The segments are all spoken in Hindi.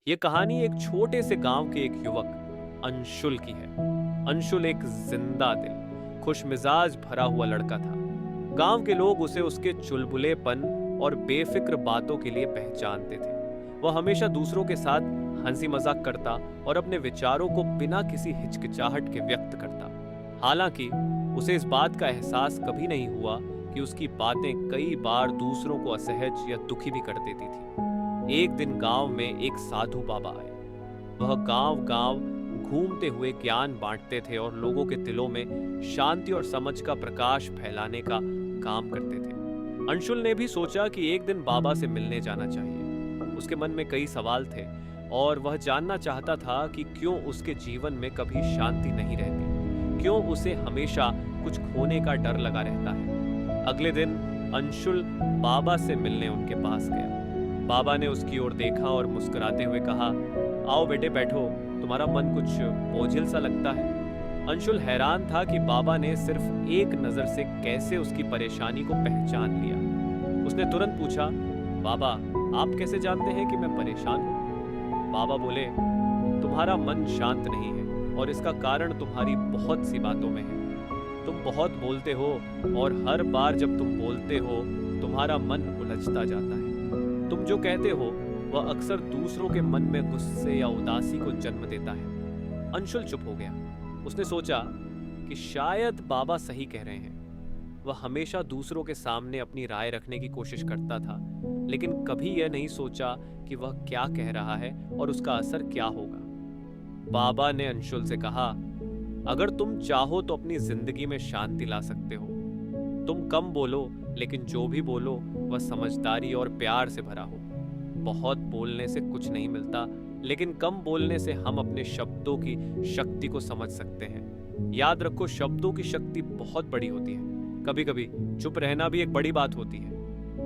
ये कहानी एक छोटे से गांव के एक युवक अंशुल की है। अंशुल एक जिंदा दिल, खुश मिजाज भरा हुआ लड़का था। गांव के लोग उसे उसके चुलबुलेपन और बेफिक्र बातों के लिए पहचानते थे। वह हमेशा दूसरों के साथ हंसी मजाक करता और अपने विचारों को बिना किसी हिचकिचाहट के व्यक्त करता। हालांकि उसे इस बात का एहसास कभी नहीं हुआ कि उसकी बातें कई बार दूसरों को असहज या दुखी भी कर देती थी। एक दिन गांव में एक साधु बाबा आए। वह गांव गांव घूमते हुए ज्ञान बांटते थे और लोगों के दिलों में शांति और समझ का प्रकाश फैलाने का काम करते थे। अंशुल ने भी सोचा कि एक दिन बाबा से मिलने जाना चाहिए। उसके मन में कई सवाल थे और वह जानना चाहता था कि क्यों उसके जीवन में कभी शांति नहीं रहती, क्यों उसे हमेशा कुछ खोने का डर लगा रहता है। अगले दिन अंशुल बाबा से मिलने उनके पास गया। बाबा ने उसकी ओर देखा और मुस्कुराते हुए कहा, आओ बेटे बैठो, तुम्हारा मन कुछ बोझिल सा लगता है। अंशुल हैरान था कि बाबा ने सिर्फ एक नजर से कैसे उसकी परेशानी को पहचान लिया। उसने तुरंत पूछा, बाबा आप कैसे जानते हैं कि मैं परेशान हूँ? बाबा बोले, तुम्हारा मन शांत नहीं है और इसका कारण तुम्हारी बहुत सी बातों में है। तुम बहुत बोलते हो और हर बार जब तुम बोलते हो तुम्हारा मन उलझता जाता है। तुम जो कहते हो वह अक्सर दूसरों के मन में गुस्से या उदासी को जन्म देता है। अंशुल चुप हो गया। उसने सोचा कि शायद बाबा सही कह रहे हैं। वह हमेशा दूसरों के सामने अपनी राय रखने की कोशिश करता था, लेकिन कभी यह नहीं सोचा कि वह क्या कह रहा है और उसका असर क्या होगा। बाबा ने अंशुल से कहा, अगर तुम चाहो तो अपनी जिंदगी में शांति ला सकते हो। तुम कम बोलो, लेकिन जो भी बोलो वह समझदारी और प्यार से भरा हो। बहुत बोलने से कुछ नहीं मिलता, लेकिन कम बोलने से हम अपने शब्दों की शक्ति को समझ सकते हैं। याद रखो, शब्दों की शक्ति बहुत बड़ी होती है। कभी कभी चुप रहना भी एक बड़ी बात होती है।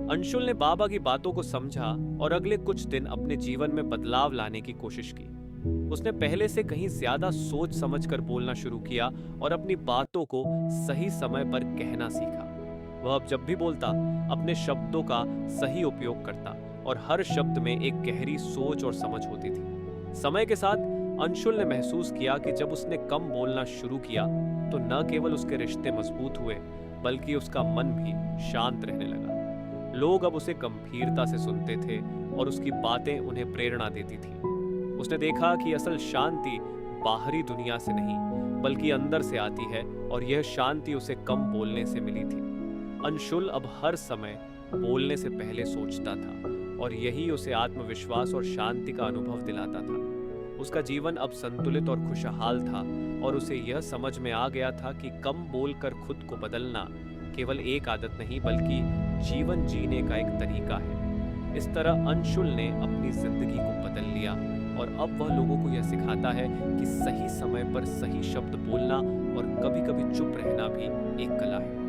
अंशुल ने बाबा की बातों को समझा और अगले कुछ दिन अपने जीवन में बदलाव लाने की कोशिश की। उसने पहले से कहीं ज्यादा सोच समझ कर बोलना शुरू किया और अपनी बातों को सही समय पर कहना सीखा। वह अब जब भी बोलता अपने शब्दों का सही उपयोग करता और हर शब्द में एक गहरी सोच और समझ होती थी। समय के साथ अंशुल ने महसूस किया कि जब उसने कम बोलना शुरू किया तो न केवल उसके रिश्ते मजबूत हुए, बल्कि उसका मन भी शांत रहने लगा। लोग अब उसे गंभीरता से सुनते थे और उसकी बातें उन्हें प्रेरणा देती थी। उसने देखा कि असल शांति बाहरी दुनिया से नहीं, बल्कि अंदर से आती है और यह शांति उसे कम बोलने से मिली थी। अंशुल अब हर समय बोलने से पहले सोचता था और यही उसे आत्मविश्वास और शांति का अनुभव दिलाता था। उसका जीवन अब संतुलित और खुशहाल था और उसे यह समझ में आ गया था कि कम बोलकर खुद को बदलना केवल एक आदत नहीं, बल्कि जीवन जीने का एक तरीका है। इस तरह अंशुल ने अपनी जिंदगी को बदल लिया और अब वह लोगों को यह सिखाता है कि सही समय पर सही शब्द बोलना और कभी-कभी चुप रहना भी एक कला है।